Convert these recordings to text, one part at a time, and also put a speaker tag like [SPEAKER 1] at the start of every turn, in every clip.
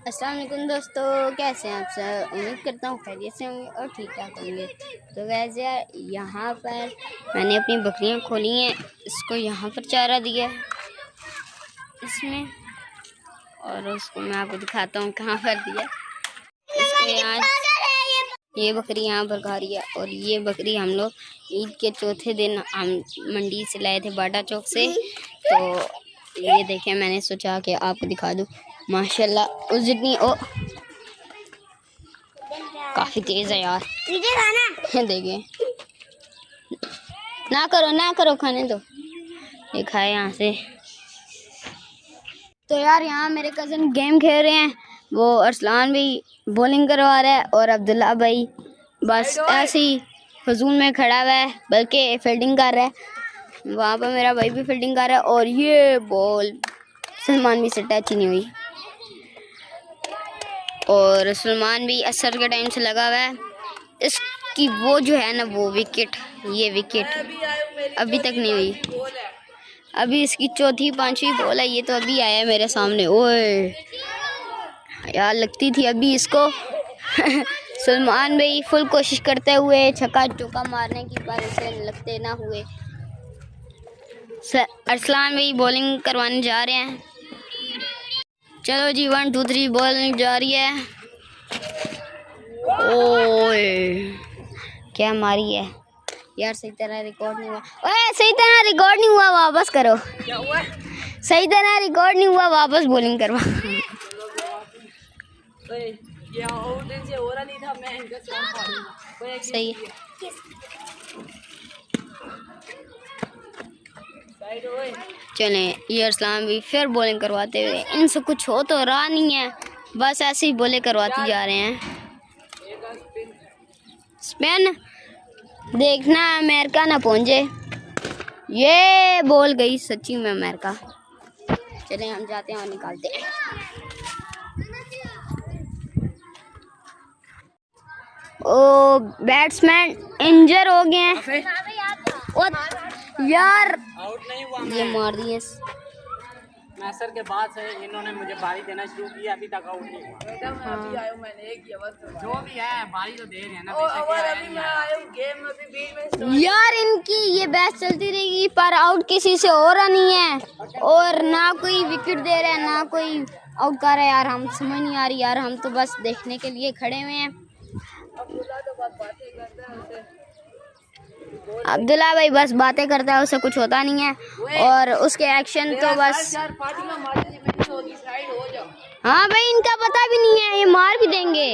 [SPEAKER 1] अस्सलाम वालेकुम दोस्तों, कैसे हैं आप सब। उम्मीद करता हूँ खैरियत से होंगे और ठीक ठाक होंगे। तो वैसे यार यहाँ पर मैंने अपनी बकरियाँ खोली हैं, इसको यहाँ पर चारा दिया है इसमें, और उसको मैं आपको दिखाता हूँ कहाँ पर दिया। इसको यहाँ ये बकरी यहाँ पर खा रही है, और ये बकरी हम लोग ईद के चौथे दिन हम मंडी से लाए थे बाटा चौक से। तो ये देखें, मैंने सोचा कि आपको दिखा दूँ। माशाल्लाह उस जितनी ओ काफ़ी तेज़ है यार। देखें, ना करो खाने दो, ये खाए यहाँ से। तो यार यहाँ मेरे कज़न गेम खेल रहे हैं, वो अरसलान भाई बॉलिंग करवा रहा है और अब्दुल्ला भाई बस ऐसे ही हजूम में खड़ा हुआ है, बल्कि फील्डिंग कर रहा है। वहाँ पर मेरा भाई भी फील्डिंग कर रहा है, और ये बॉल सलमान भी से टच ही नहीं हुई, और सलमान भी असर के टाइम से लगा हुआ है। इसकी वो जो है ना वो विकेट, ये विकेट अभी तक नहीं हुई। अभी इसकी चौथी पांचवी बॉल है, ये तो अभी आया मेरे सामने। ओए यार लगती थी अभी इसको। सलमान भाई फुल कोशिश करते हुए छक्का चौका मारने की, पर इसे लगते ना हुए। अरसलान भाई बॉलिंग करवाने जा रहे हैं। चलो जी, 1 2 3 बॉलिंग जा रही है। ओए क्या मारी है यार, सही तरह रिकॉर्ड नहीं हुआ। ओए सही तरह रिकॉर्ड नहीं हुआ, वापस करो। क्या हुआ? सही तरह रिकॉर्ड नहीं हुआ, वापस बॉलिंग करवा। सही है। चलें, ये अरसलान भी फिर बॉलिंग करवाते हुए, इनसे कुछ हो तो रहा नहीं है, बस ऐसे ही बॉलिंग करवाते जा रहे हैं। स्पिन देखना अमेरिका ना पहुंचे। ये बॉल गई सच्ची में अमेरिका। चलें हम जाते हैं और निकालते हैं। ओ बैट्समैन इंजर हो गए हैं। यार
[SPEAKER 2] आउट नहीं हुआ,
[SPEAKER 1] ये मार दिए।
[SPEAKER 2] मैसर के बाद से इन्होंने मुझे बारी देना शुरू किया, अभी तक आउट नहीं हुआ।
[SPEAKER 3] हाँ। मैंने एक
[SPEAKER 2] जो भी है बारी तो दे रहे हैं ना।
[SPEAKER 1] यार इनकी ये बैच चलती रहेगी, पर आउट किसी से हो रहा नहीं है, और ना कोई विकेट दे रहा है ना कोई आउट कर रहा है। यार हम समझ नहीं आ रही यार, हम तो बस देखने के लिए खड़े हुए हैं। अब्दुल्ला भाई बस बातें करता है, उसे कुछ होता नहीं है, और उसके एक्शन तो बस। हाँ भाई इनका पता भी नहीं है, ये मार भी देंगे।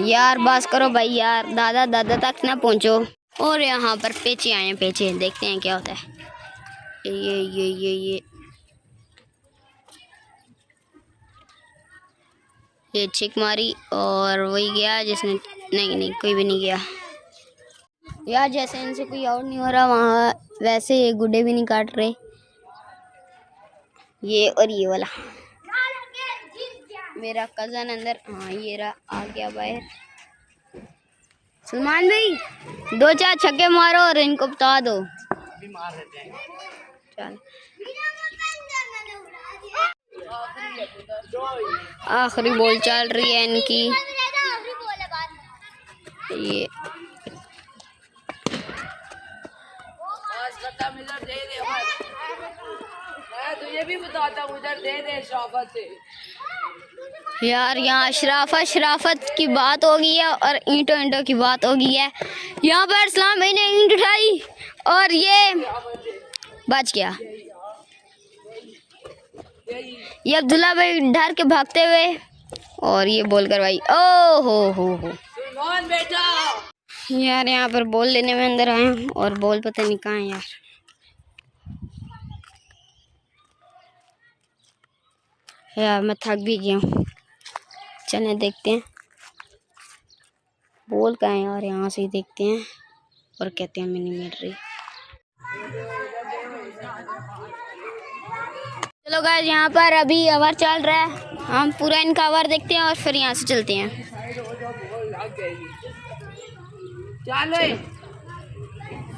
[SPEAKER 1] यार बस करो भाई यार, दादा तक ना पहुंचो। और यहाँ पर पेचे आए हैं, पेचे देखते हैं क्या होता है। ये छिक मारी और वही गया जिसने, नहीं कोई भी नहीं गया यार। जैसे इनसे कोई आउट नहीं हो रहा वहाँ, वैसे ये गुड्डे भी नहीं काट रहे। ये और ये वाला मेरा कज़न अंदर, हाँ ये रहा, आ गया बाहर। सलमान भाई 2-4 छक्के मारो और इनको बता दो।
[SPEAKER 2] अभी मार देते हैं।
[SPEAKER 1] चल आखिरी बॉल चल रही है इनकी। ये
[SPEAKER 3] तुझे भी बताता हूँ, उधर दे दे शराफत से।
[SPEAKER 1] यार यहाँ शराफत की बात हो गई है, और ईंटों की बात हो गई है। यहाँ पर अरसलान भाई ने ईंट उठाई और ये बच गया। ये अब्दुल्ला भाई डर के भागते हुए, और ये बॉल करवाई। ओ हो
[SPEAKER 3] बेटा
[SPEAKER 1] यार यहाँ पर बॉल लेने में अंदर आए हैं, और बॉल पता नहीं कहाँ है यार। यार मैं थक भी गया हूँ, चलें देखते हैं बॉल कहाँ है यार। यहाँ से ही देखते हैं और कहते हैं मिलीमीटर। चलो गाइस, यहाँ पर अभी ओवर चल रहा है, हम पूरा इनका ओवर देखते हैं और फिर यहाँ से चलते हैं।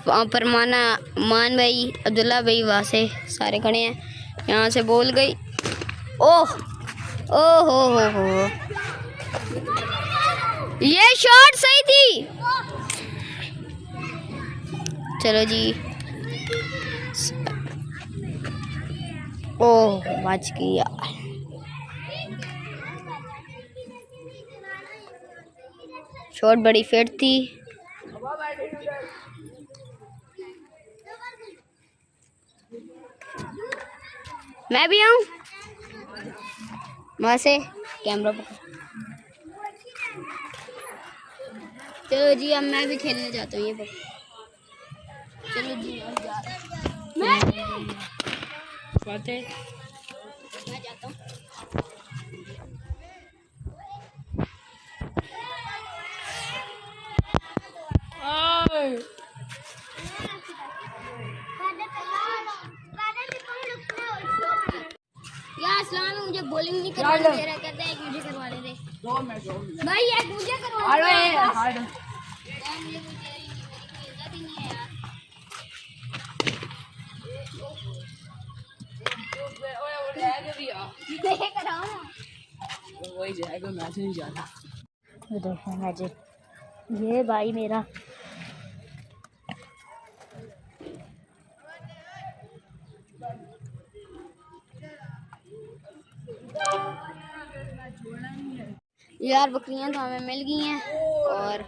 [SPEAKER 1] वहाँ पर मान भाई, अब्दुल्ला भाई वहाँ से सारे खड़े हैं। यहाँ से बॉल गई। ओह ओह हो, ये शॉट सही थी। चलो जी। ओह बच गया। शॉट बड़ी फिट थी। मैं भी आऊं वहां से कैमरा पकड़। चलो जी अब मैं भी खेलने जाता हूँ। ये पकड़। चलो जी अब जा मैं जाता हूँ। यार अस्सलाम मुझे बॉलिंग नहीं करवा दे रहा, कहते हैं एक मुझे करवा दे भाई, एक मुझे करवा दे।
[SPEAKER 3] वही जाएगा, मैच नहीं जाना।
[SPEAKER 1] देखो मैजिक, ये भाई मेरा यार बकरियां तो हमें मिल गई हैं और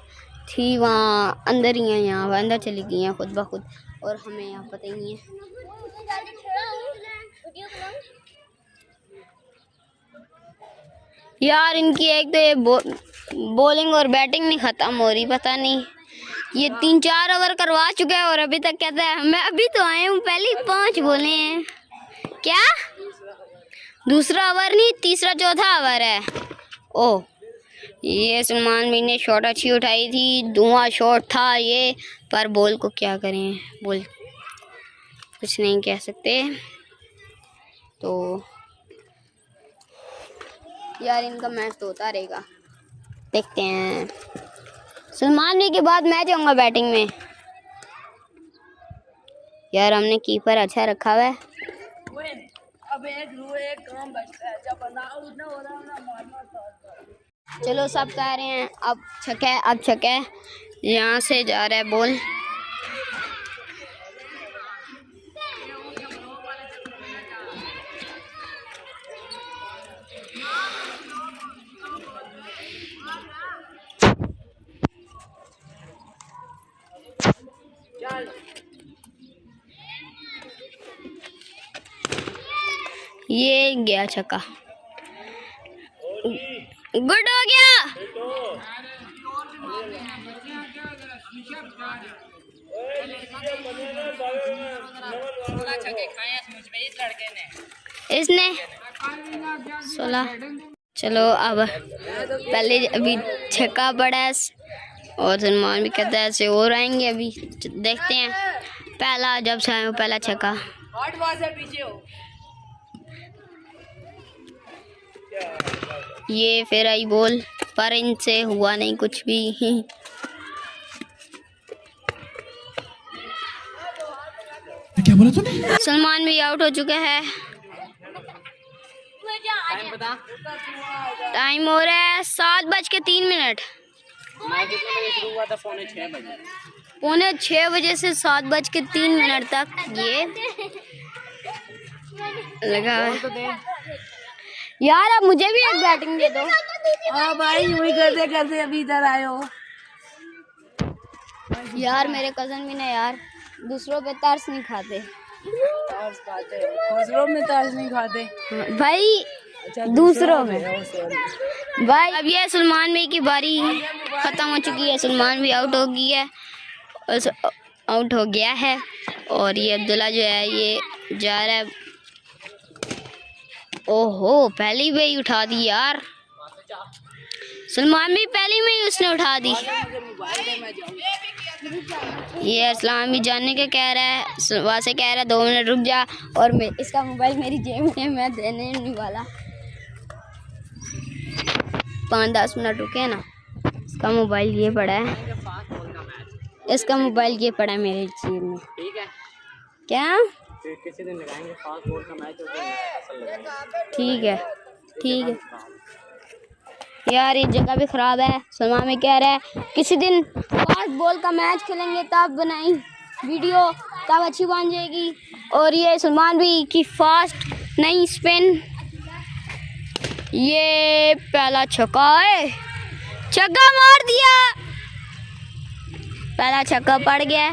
[SPEAKER 1] थी वहाँ अंदर ही हैं, यहाँ अंदर चली गई हैं खुद ब खुद, और हमें यहाँ पता ही नहीं है। यार इनकी एक तो ये बॉलिंग और बैटिंग नहीं ख़त्म हो रही, पता नहीं ये 3-4 ओवर करवा चुके हैं और अभी तक कहता है मैं अभी तो आए हूँ, पहले ही 5 बोले हैं। क्या दूसरा ओवर नहीं, तीसरा चौथा ओवर है। ओह ये सलमान भाई ने शॉट अच्छी उठाई थी, धुआं शॉट था ये, पर बॉल को क्या करें, बॉल कुछ नहीं कह सकते। तो यार इनका मैच तो होता रहेगा, देखते हैं। सलमान भाई के बाद मैं जाऊंगा बैटिंग में। यार हमने कीपर अच्छा रखा हुआ है।
[SPEAKER 3] अब एक काम बचता है, जब बंदा आउट ना हो रहा ना मारना था।
[SPEAKER 1] चलो सब कह रहे हैं अब छक्का, यहाँ से जा रहा है बॉल। ये गया छक्का, गुड हो गया। इसने 16। चलो अब पहले अभी छक्का पड़ा है और सलमान भी कहता है ऐसे और आएंगे, अभी देखते हैं। पहला जब से आए पहला छक्का।
[SPEAKER 3] पीछे हो।
[SPEAKER 1] ये फिर आई बॉल, पर इनसे हुआ नहीं कुछ भी।
[SPEAKER 4] क्या बोला तूने?
[SPEAKER 1] सलमान भी आउट हो चुके हैं। टाइम हो रहा है 7:03।
[SPEAKER 2] मैं कितने बजे शुरू हुआ था? 5:45 बजे।
[SPEAKER 1] 5:45 बजे से 7:03 तक ये लगा है। यार अब मुझे भी एक बैटिंग दे दो।
[SPEAKER 3] हाँ भाई, वही करते करते अभी इधर आए हो।
[SPEAKER 1] यार मेरे कजन भी ना यार दूसरों पे तरस नहीं खाते।
[SPEAKER 3] ताश खाते हैं, दूसरों में ताश नहीं खाते
[SPEAKER 1] भाई।
[SPEAKER 3] अच्छा,
[SPEAKER 1] दूसरों में भाई। अब ये सलमान भाई की बारी खत्म हो चुकी है, सलमान भी आउट हो गई है, आउट हो गया है। और ये अब्दुल्ला जो है ये जा रहा है। ओहो पहली में ही उठा दी यार, सलमान भी पहली में ही उसने उठा दी। ये असलाम भी जानने का कह रहा है, वहाँ से कह रहा है 2 मिनट रुक जा, और मैं इसका मोबाइल मेरी जेब में, मैं देने नहीं वाला। 5-10 मिनट रुके ना। इसका मोबाइल ये पड़ा है, इसका मोबाइल ये पड़ा है मेरे जेब में।
[SPEAKER 2] ठीक है
[SPEAKER 1] क्या
[SPEAKER 2] फिर किसी दिन लगाएंगे फास्ट बॉल का मैच, और असल लगाएंगे।
[SPEAKER 1] ठीक है ठीक है यार, ये जगह भी ख़राब है। सलमान में कह रहा है किसी दिन फास्ट बॉल का मैच खेलेंगे तब बनाई वीडियो, तब अच्छी बन जाएगी। और ये सलमान भी कि फास्ट नहीं स्पिन, ये पहला छक्का है, छक्का मार दिया, पहला छक्का पड़ गया।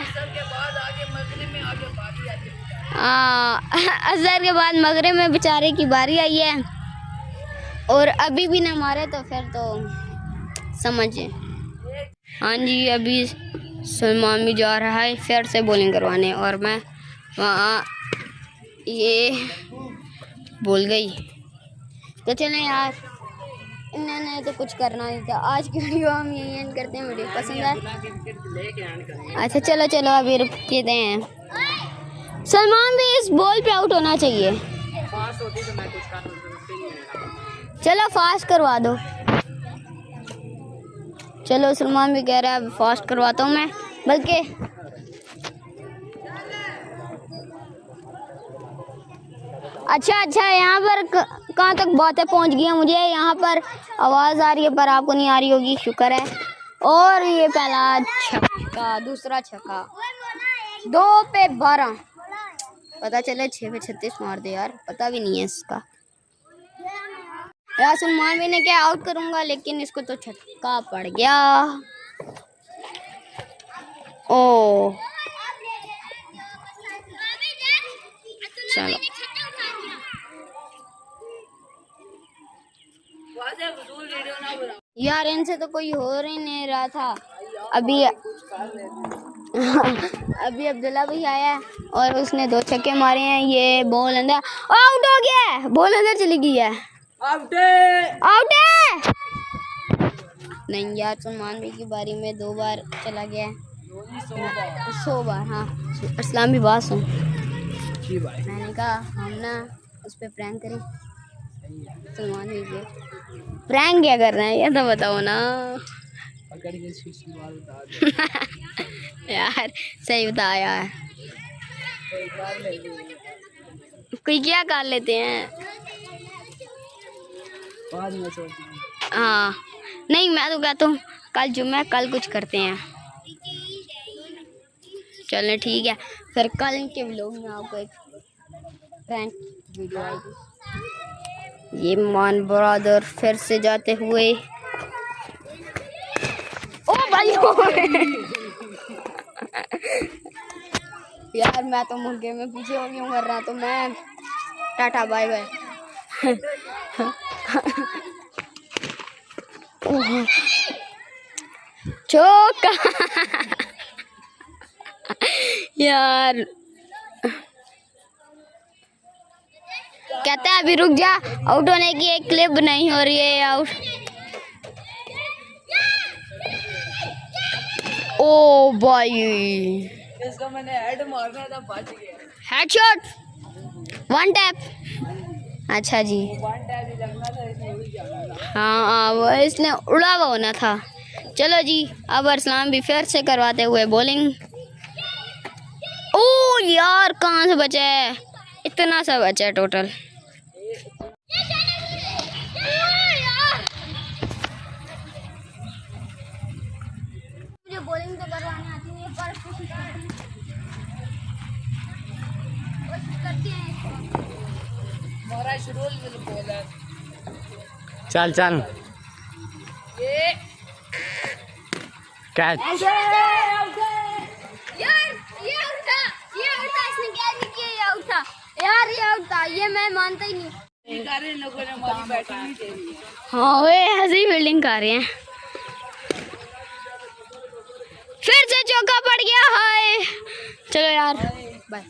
[SPEAKER 1] असर के बाद मगरिब में बेचारे की बारी आई है, और अभी भी ना मारे तो फिर तो समझे। हाँ जी, अभी सलमान भी जा रहा है फिर से बॉलिंग करवाने, और मैं वहाँ ये भूल गई। तो चलें यार, इन्होंने तो कुछ करना नहीं था। आज की वीडियो हम यही एंड करते हैं। वीडियो पसंद है? अच्छा चलो चलो अभी रुक देते हैं। सलमान भी इस बॉल पे आउट होना चाहिए।
[SPEAKER 2] फास्ट होती तो मैं कुछ कर,
[SPEAKER 1] चलो फास्ट करवा दो। चलो सलमान भी कह रहा है फास्ट करवाता हूँ मैं, बल्कि अच्छा यहाँ पर कहाँ तक बातें पहुँच गई हैं। मुझे यहाँ पर आवाज़ आ रही है पर आपको नहीं आ रही होगी, शुक्र है। और ये पहला छक्का, दूसरा छक्का, 2 पे 12, पता चले 6 पे 36 मार दे यार, पता भी नहीं है इसका। यार सलमान भी ने क्या आउट करूँगा, लेकिन इसको तो छक्का पड़ गया। ओ चलो यार, इनसे तो कोई हो ही नहीं रहा था। अभी अभी अब्दुल्ला भी आया है और उसने 2 छक्के मारे हैं। ये बॉल अंदर आउट हो गया है, बॉल अंदर चली गई है, आउट है। नहीं यार, सलमान भी की बारी में 2 बार चला गया है, 100 बार। हाँ इस्लाम भी बात सुन, मैंने कहा हम ना उस पर प्रैंक करें। सलमान भी प्रैंक क्या कर रहे हैं ये तो बताओ ना। यार सही बताया है, कोई क्या कर लेते हैं। हाँ नहीं, मैं तो कहता हूँ कल जुम्मा, कल कुछ करते हैं। चलें ठीक है, फिर कल के व्लॉग में आपको एक प्रैंक वीडियो आएगी। ये मान ब्रदर फिर से जाते हुए, ओ भाई यार मैं तो मुर्गे में पीछे हो गई हूँ, वरना तो मैं टाटा बाय बाय। चौका यार, कहता है अभी रुक जा, आउट होने की एक क्लिप नहीं हो रही है। आउट, ओ भाई
[SPEAKER 3] इसको मैंने हेड मारना था, बच गया।
[SPEAKER 1] Headshot, 1 tap. अच्छा जी,
[SPEAKER 3] 1 टैप ही लगना था, इसने उड़ जाना था।
[SPEAKER 1] हाँ वो इसने उड़ा हुआ होना था। चलो जी, अब अरसलान भी फिर से करवाते हुए बॉलिंग। ओ यार कहाँ से बचा है, इतना सा बचा है टोटल। मुझे बॉलिंग तो करवाने आती नहीं है, पर कोशिश करते हैं।
[SPEAKER 3] हमारा शुरू बॉलर
[SPEAKER 2] चल चल
[SPEAKER 3] ये
[SPEAKER 2] कैच।
[SPEAKER 1] यार ये आउट था, ये मैं मानता ही नहीं।
[SPEAKER 3] लोगों ने हमारी बैटिंग नहीं दे रही है।
[SPEAKER 1] हाँ वे ऐसे ही फील्डिंग कर रहे हैं। फिर से चौका पड़ गया, हाय। चलो यार बाय।